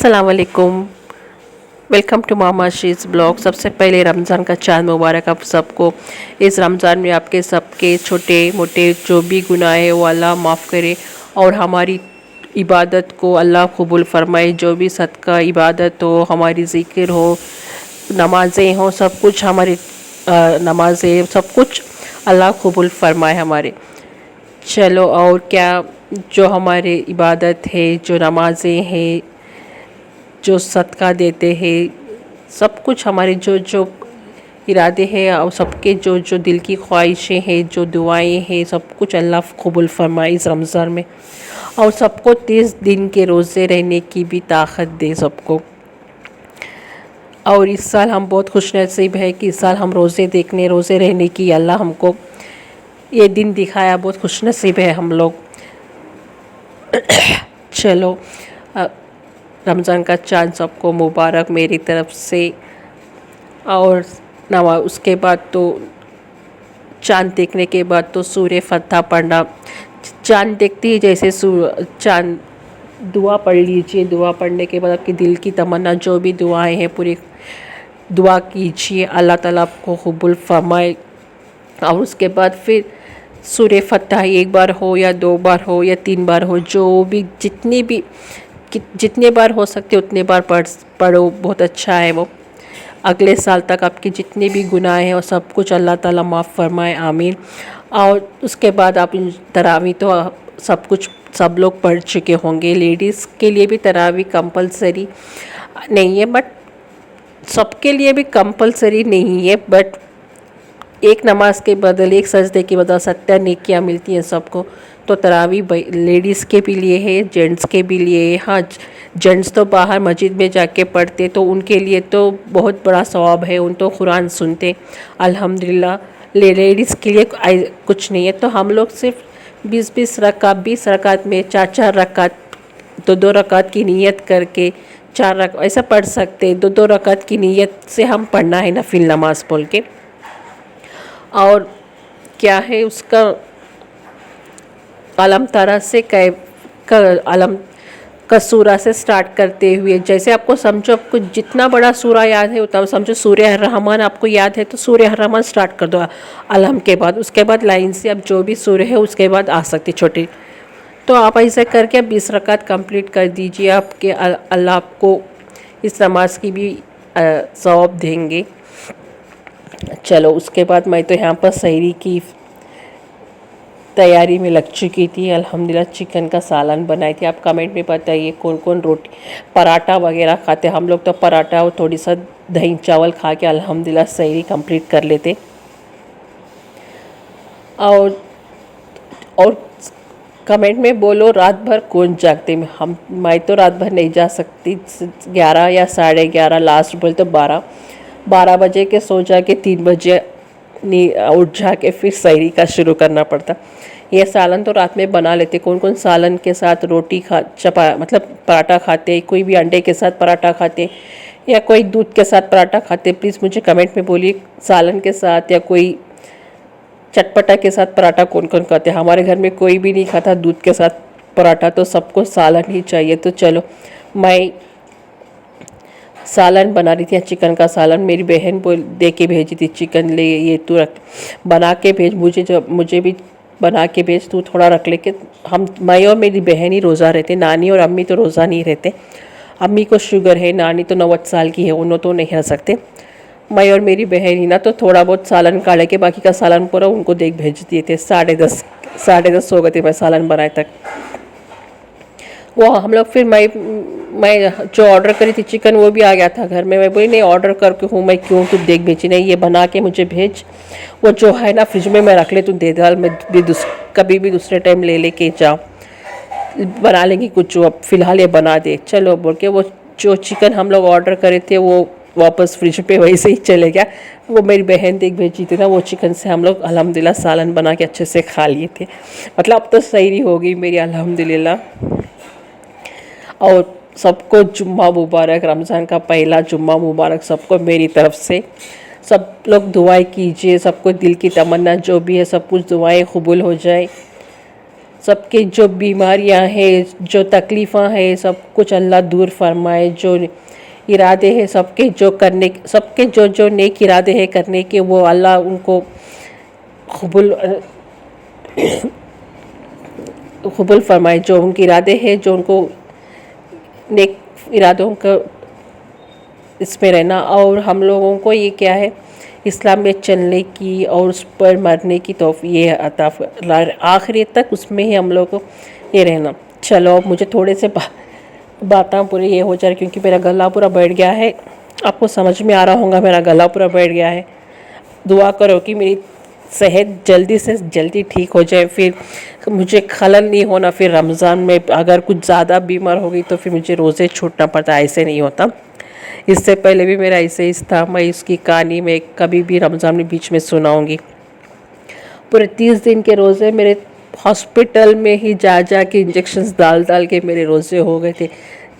अस्सलाम वालेकुम। Welcome to mama she's blog. सबसे पहले रमज़ान का चांद मुबारक आप सबको। इस रमज़ान में आपके सबके छोटे मोटे जो भी गुनाह है वो अल्लाह माफ़ करे और हमारी इबादत को अल्लाह कबूल फरमाए। जो भी सदका इबादत हो, हमारी ज़िक्र हो, नमाज़ें हो, सब कुछ हमारी नमाज़ें सब कुछ अल्लाह कबूल फरमाए हमारे। चलो, और क्या जो हमारे इबादत है, जो नमाज़ें हैं, जो सदका देते हैं, सब कुछ हमारे जो जो इरादे हैं और सबके जो जो दिल की ख्वाहिशें हैं, जो दुआएं हैं, सब कुछ अल्लाह कबूल फरमाए इस रमज़ान में। और सबको 30 दिन के रोज़े रहने की भी ताकत दे सबको। और इस साल हम बहुत खुशनसीब है कि इस साल हम रोज़े रहने की अल्लाह हमको ये दिन दिखाया। बहुत खुशनसीब है हम लोग। चलो, रमज़ान का चांद सबको मुबारक मेरी तरफ से। और उसके बाद तो चांद देखने के बाद तो सूर्य फतह पढ़ना। चांद देखते ही जैसे चांद दुआ पढ़ लीजिए। दुआ पढ़ने के बाद आपकी दिल की तमन्ना जो भी दुआएं हैं पूरी दुआ कीजिए, अल्लाह ताला आपको कबूल फरमाए। और उसके बाद फिर सूर्य फतह एक बार हो या 2 बार हो या 3 बार हो, जो भी जितने बार हो सकते उतने बार पढ़ो, बहुत अच्छा है वो। अगले साल तक आपके जितने भी गुनाह हैं और सब कुछ अल्लाह ताला माफ़ फरमाए, आमीन। और उसके बाद आप तरावी तो सब लोग पढ़ चुके होंगे। लेडीज़ के लिए भी तरावी कंपलसरी नहीं है, बट सबके लिए भी कंपलसरी नहीं है, बट एक नमाज के बदल, एक सजदे के बदल 70 नेकियां मिलती हैं सबको। तो तरावी लेडीज़ के भी लिए है, जेंट्स के भी लिए है। हाँ, जेंट्स तो बाहर मस्जिद में जाके पढ़ते तो उनके लिए तो बहुत बड़ा सवाब है, उन तो कुरान सुनते अल्हम्दुलिल्लाह। लेडीज़ के लिए कुछ नहीं है। तो हम लोग सिर्फ 20 रकात में 4 रकात, 2 रकात की नीयत करके 4 रकात ऐसा पढ़ सकते। 2 रकात की नीयत से हम पढ़ना है नफिल नमाज बोल के। और क्या है उसका अलम तारा से अलम का सूरा से स्टार्ट करते हुए, जैसे आपको समझो, आपको जितना बड़ा सूरा याद है उतना समझो। सूर्य रहमान आपको याद है तो सूर्य रहमान स्टार्ट कर दो अलम के बाद। उसके बाद लाइन से अब जो भी सूर्य है उसके बाद आ सकती छोटी। तो आप ऐसा करके 20 रकात कंप्लीट कर दीजिए। आपके अल्लाह आपको इस नमाज की भी सवाब देंगे। चलो, उसके बाद मैं तो यहाँ पर सहरी की तैयारी में लग चुकी थी। अल्हम्दुलिल्लाह चिकन का सालन बनाई थी। आप कमेंट में बताइए कौन कौन रोटी पराठा वगैरह खाते। हम लोग तो पराठा और थोड़ी सा दही चावल खा के अल्हम्दुलिल्लाह सहरी कंप्लीट कर लेते। और कमेंट में बोलो रात भर कौन जागते। मैं तो रात भर नहीं जा सकती। 11 या 11:30 लास्ट बोल तो 12 बजे के सो जाके 3 बजे उठ जाके फिर सहरी का शुरू करना पड़ता। ये सालन तो रात में बना लेते। कौन कौन सालन के साथ रोटी मतलब पराठा खाते, कोई भी अंडे के साथ पराठा खाते या कोई दूध के साथ पराठा खाते, प्लीज़ मुझे कमेंट में बोलिए। सालन के साथ या कोई चटपटा के साथ पराठा कौन कौन खाते। हमारे घर में कोई भी नहीं खाता दूध के साथ पराठा, तो सबको सालन ही चाहिए। तो चलो, मैं सालन बना रही थी, चिकन का सालन। मेरी बहन दे के भेजी थी, चिकन ले ये तू रख बना के भेज, मुझे भी बना के भेज, तू थोड़ा रख ले के। मैं और मेरी बहन ही रोज़ा रहते। नानी और अम्मी तो रोज़ा नहीं रहते। अम्मी को शुगर है, नानी तो 90 साल की है, उन्होंने तो नहीं रह सकते। मैं और मेरी बहन ही ना तो थोड़ा बहुत सालन काढ़ के बाकी का सालन पूरा उनको देख भेज दिए थे। 10:30 हो गए थे मैं सालन बनाए तक। वो हम लोग फिर मैं जो ऑर्डर करी थी चिकन वो भी आ गया था घर में। मैं बोली नहीं, ऑर्डर करके हूँ मैं, क्यों तू देख भेजी नहीं, ये बना के मुझे भेज। वो जो है ना फ्रिज में मैं रख ले, तू दे दाल मैं भी कभी भी दूसरे टाइम ले के जाओ, बना लेंगी कुछ, अब फ़िलहाल ये बना दे। चलो बोल के वो जो चिकन हम लोग ऑर्डर करे थे वो वापस फ्रिज पे वैसे ही चले गया। वो मेरी बहन देख भेजी थी ना, वो चिकन से हम लोग अल्हम्दुलिल्लाह सालन बना के अच्छे से खा लिए थे। मतलब अब तो सहरी हो गई मेरी अल्हम्दुलिल्लाह। और सबको जुम्मा मुबारक, रमज़ान का पहला जुम्मा मुबारक सबको मेरी तरफ से। सब लोग दुआएं कीजिए, सबको दिल की तमन्ना जो भी है सब कुछ दुआएं कबूल हो जाए। सबके जो बीमारियां हैं, जो तकलीफ़ां हैं, सब कुछ अल्लाह दूर फरमाए। जो इरादे हैं सबके, जो करने, सबके जो जो नेक इरादे हैं करने के, वो अल्लाह उनको कबूल कबूल फरमाए। जो उनके इरादे हैं, जो उनको नेक इरादों का इसमें रहना। और हम लोगों को ये क्या है, इस्लाम में चलने की और उस पर मरने की ये अता आखिरी तक उसमें ही हम लोग को ये रहना। चलो अब मुझे थोड़े से बातें पूरी ये हो जा रही, क्योंकि मेरा गला पूरा बैठ गया है। आपको समझ में आ रहा होगा मेरा गला पूरा बैठ गया है। दुआ करो कि मेरी सेहत जल्दी से जल्दी ठीक हो जाए, फिर मुझे खलल नहीं होना। फिर रमज़ान में अगर कुछ ज़्यादा बीमार हो गई तो फिर मुझे रोज़े छूटना पड़ता। ऐसे नहीं होता। इससे पहले भी मेरा ऐसे ही था। मैं इसकी कहानी में कभी भी रमज़ान में बीच में सुनाऊंगी। पूरे 30 दिन के रोज़े मेरे हॉस्पिटल में ही जा जा के इंजेक्शन्स डाल के मेरे रोज़े हो गए थे।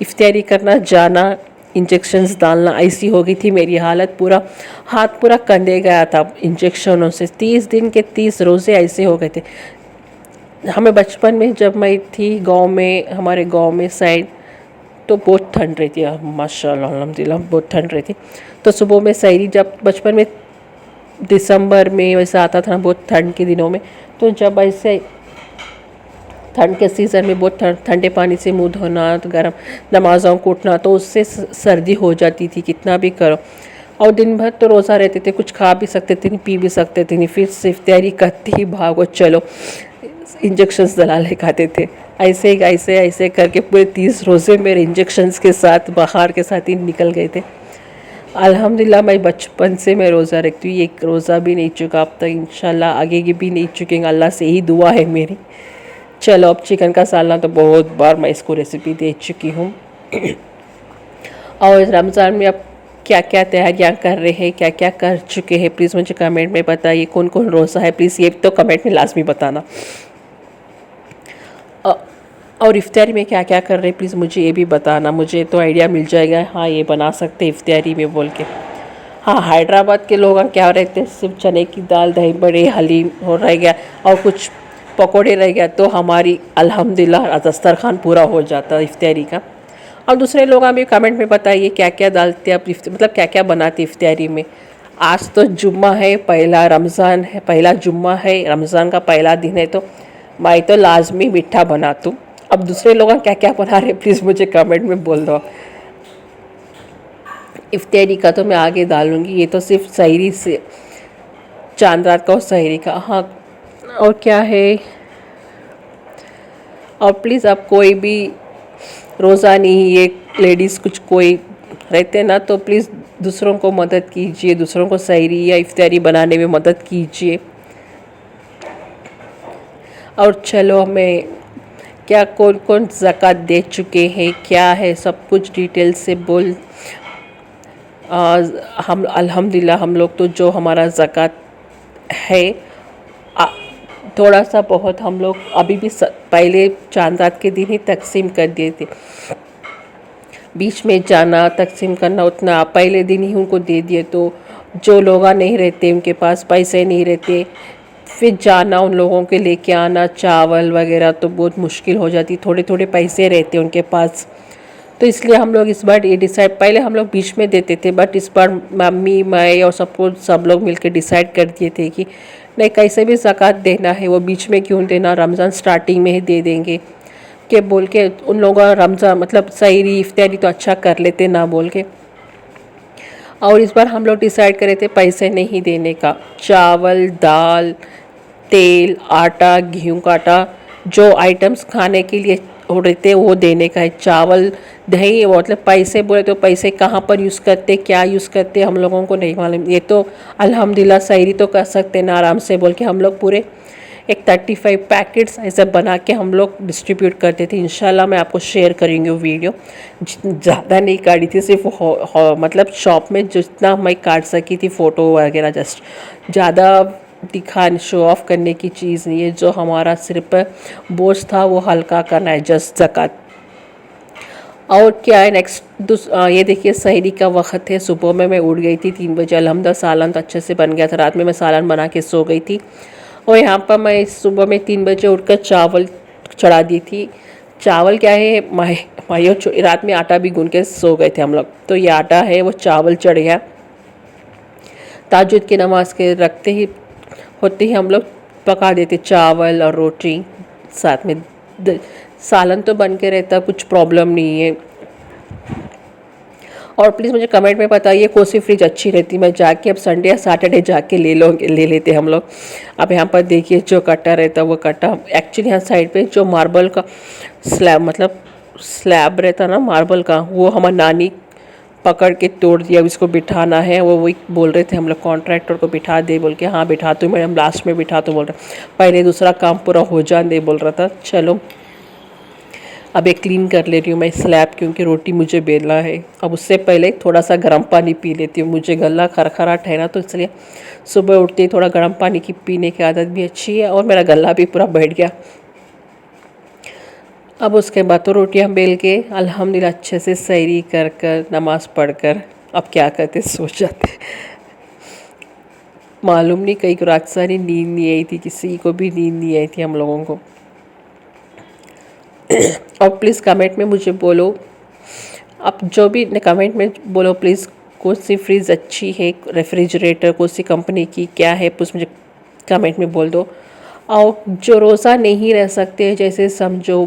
इफ्तारी करना, जाना, इंजेक्शन्स डालना, ऐसी हो गई थी मेरी हालत। पूरा हाथ पूरा कंधे गया था इंजेक्शनों से। 30 दिन के 30 रोज़े ऐसे हो गए थे। हमें बचपन में जब मैं थी गांव में, हमारे गांव में साइड, तो बहुत ठंड रहती है माशाल्लाह अल्हम्दुलिल्लाह, बहुत ठंड रहती। तो सुबह में सहरी, जब बचपन में दिसंबर में वैसा आता था ना, बहुत ठंड के दिनों में, तो जब ऐसे ठंड के सीज़न में बहुत ठंडे पानी से मुंह धोना, तो गर्म नमाज़ों को उठना, तो उससे सर्दी हो जाती थी कितना भी करो। और दिन भर तो रोज़ा रहते थे, कुछ खा भी सकते थे नहीं, पी भी सकते थे नहीं। फिर सिर्फ तैयारी करते ही भागो चलो इंजेक्शन्स दलाले खाते थे। ऐसे ऐसे ऐसे करके पूरे 30 रोज़े मेरे इंजेक्शन्स के साथ, बाहर के साथ ही निकल गए थे। अल्हम्दुलिल्लाह मैं बचपन से मैं रोज़ा रखती हूँ, एक रोज़ा भी नहीं चुका अब तक। इंशाल्लाह आगे की भी नहीं चुकेंगे, अल्लाह से ही दुआ है मेरी। चलो अब चिकन का सालना तो बहुत बार मैं इसको रेसिपी दे चुकी हूँ। और रमज़ान में अब क्या क्या तैयारियाँ कर रहे हैं, क्या क्या कर चुके हैं, प्लीज़ मुझे कमेंट में बताइए। कौन कौन रोज़ा है, प्लीज़ ये तो कमेंट में लाजमी बताना। और इफ्तारी में क्या क्या कर रहे हैं, प्लीज़ मुझे ये भी बताना। मुझे तो आइडिया मिल जाएगा, हाँ ये बना सकते हैं इफ्तारी में बोल के। हाँ, हैदराबाद के लोग क्या रहते हैं, सिर्फ चने की दाल, दही बड़े, हलीम हो रह गया और कुछ पकोड़े रह गया, तो हमारी अल्हम्दुलिल्लाह दस्तरखान पूरा हो जाता है इफ्तारी का। और दूसरे लोग हमें कमेंट में बताइए क्या क्या डालते हैं आप, मतलब क्या क्या बनाते इफ्तारी में। आज तो जुम्मा है, पहला रमज़ान है, पहला जुम्मा है, रमज़ान का पहला दिन है, तो मैं तो लाजमी मीठा बनाती हूँ। अब दूसरे लोग क्या क्या बना रहे, प्लीज़ मुझे कमेंट में बोल दो। इफ्तारी का तो मैं आगे डालूँगी, ये तो सिर्फ सहरी से, चांद रात का और सहरी का। हाँ, और क्या है, और प्लीज़ आप कोई भी रोज़ा नहीं, ये लेडीज़ कुछ कोई रहते ना, तो प्लीज़ दूसरों को मदद कीजिए, दूसरों को सहरी या इफ्तारी बनाने में मदद कीजिए। और चलो मैं क्या कौन कौन ज़कात दे चुके हैं, क्या है, सब कुछ डिटेल से बोल। हम अल्हम्दुलिल्लाह हम लोग तो जो हमारा ज़कात है, थोड़ा सा बहुत हम लोग अभी भी पहले चांद रात के दिन ही तकसीम कर दिए थे। बीच में जाना तकसीम करना उतना पहले दिन ही उनको दे दिए, तो जो लोग नहीं रहते, उनके पास पैसे नहीं रहते, फिर जाना उन लोगों के लेके आना चावल वगैरह, तो बहुत मुश्किल हो जाती। थोड़े थोड़े पैसे रहते उनके पास, तो इसलिए हम लोग इस बार ये डिसाइड, पहले हम लोग बीच में देते थे, बट इस बार मम्मी मैं और सब लोग मिलकर डिसाइड कर दिए थे कि नहीं, कैसे भी ज़कात देना है, वो बीच में क्यों देना, रमज़ान स्टार्टिंग में ही दे देंगे के बोल के। उन लोगों का रमज़ान मतलब सहरी इफ्तारी तो अच्छा कर लेते ना बोल के। और इस बार हम लोग डिसाइड करे थे पैसे नहीं देने का, चावल, दाल, तेल, आटा, गेहूं का आटा, जो आइटम्स खाने के लिए हो रहे थे वो देने का है। चावल, दही, मतलब पैसे बोले तो पैसे कहाँ पर यूज़ करते, क्या यूज़ करते, हम लोगों को नहीं मालूम। ये तो अल्हम्दुलिल्लाह सहरी तो कर सकते ना आराम से बोल के हम लोग पूरे एक 35 पैकेट्स ऐसे बना के हम लोग डिस्ट्रीब्यूट करते थे। इंशाल्लाह मैं आपको शेयर करेंगे वो वीडियो। ज़्यादा नहीं काटी थी, सिर्फ मतलब शॉप में जितना मैं काट सकी थी फ़ोटो वगैरह, जस्ट ज़्यादा दिखाने शो ऑफ करने की चीज़ नहीं है। जो हमारा सिर्फ बोझ था वो हल्का करना है, जस्ट ज़कात। और क्या है नेक्स्ट, ये देखिए सहरी का वक्त है। सुबह में मैं उठ गई थी 3 बजे, अल्हम्दुलिल्लाह सालन तो अच्छे से बन गया था। रात में मैं सालन बना के सो गई थी। और यहाँ पर मैं सुबह में 3 बजे उठकर चावल चढ़ा दी थी। चावल क्या है, मायो रात में आटा भी गूंद के सो गए थे हम लोग, तो ये आटा है वो चावल चढ़ गया। ताजुद की नमाज के रखते ही होते ही हम लोग पका देते चावल और रोटी, साथ में सालन तो बन के रहता, कुछ प्रॉब्लम नहीं है। और प्लीज़ मुझे कमेंट में बताइए कौन सी फ्रिज अच्छी रहती, मैं जाके अब संडे या सैटरडे जाके ले लेते हम लोग। अब यहाँ पर देखिए जो कट्टा रहता है वो कट्टा, एक्चुअली यहाँ साइड पे जो मार्बल का स्लैब, मतलब स्लैब रहता ना मार्बल का, वो हमारी नानी पकड़ के तोड़ दिया। अब इसको बिठाना है, वो वही बोल रहे थे हम लोग कॉन्ट्रैक्टर को बिठा दे बोल के। हाँ बिठा तो मैडम, लास्ट में बिठा तो बोल रहे, पहले दूसरा काम पूरा हो जाने दे बोल रहा था। चलो अब एक क्लीन कर ले रही हूँ मैं स्लैब, क्योंकि रोटी मुझे बेलना है। अब उससे पहले थोड़ा सा गर्म पानी पी लेती हूँ, मुझे गला खरखराट है ना, तो इसलिए सुबह उठते ही थोड़ा गर्म पानी की पीने की आदत भी अच्छी है, और मेरा गला भी पूरा बैठ गया। अब उसके बाद तो रोटियां बेल के अल्हम्दुलिल्लाह अच्छे से सैरी कर कर नमाज़ पढ़ कर अब क्या करते सो जाते। मालूम नहीं कई को रात सारी नींद नहीं आई थी, किसी को भी नींद नहीं आई थी हम लोगों को। और प्लीज़ कमेंट में मुझे बोलो, आप जो भी कमेंट में बोलो प्लीज़, कौन सी फ्रिज अच्छी है, रेफ्रिजरेटर कौन सी कंपनी की क्या है, प्लीज़ मुझे कमेंट में बोल दो। और जो रोज़ा नहीं रह सकते, जैसे समझो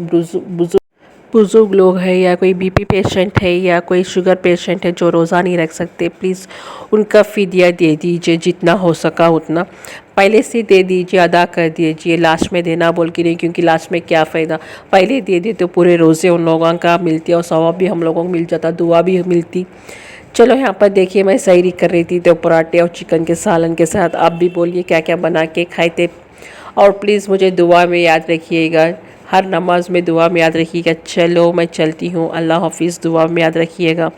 बुज़ुर्ग लोग हैं, या कोई बीपी पेशेंट है, या कोई शुगर पेशेंट है जो रोज़ा नहीं रख सकते, प्लीज़ उनका फ़िदिया दे दीजिए, जितना हो सका उतना पहले से दे दीजिए, अदा कर दीजिए। लास्ट में देना बोल के नहीं, क्योंकि लास्ट में क्या फ़ायदा, पहले दे दे तो पूरे रोज़े उन लोगों का मिलती, और सवाब भी हम लोगों को मिल जाता, दुआ भी मिलती। चलो यहाँ पर देखिए मैं सैरी कर रही थी, तो पराठे और चिकन के सालन के साथ। आप भी बोलिए क्या क्या बना के खाए थे, और प्लीज़ मुझे दुआ में याद रखिएगा, हर नमाज में दुआ में याद रखिएगा। चलो मैं चलती हूँ, अल्लाह हाफिज़, दुआ में याद रखिएगा।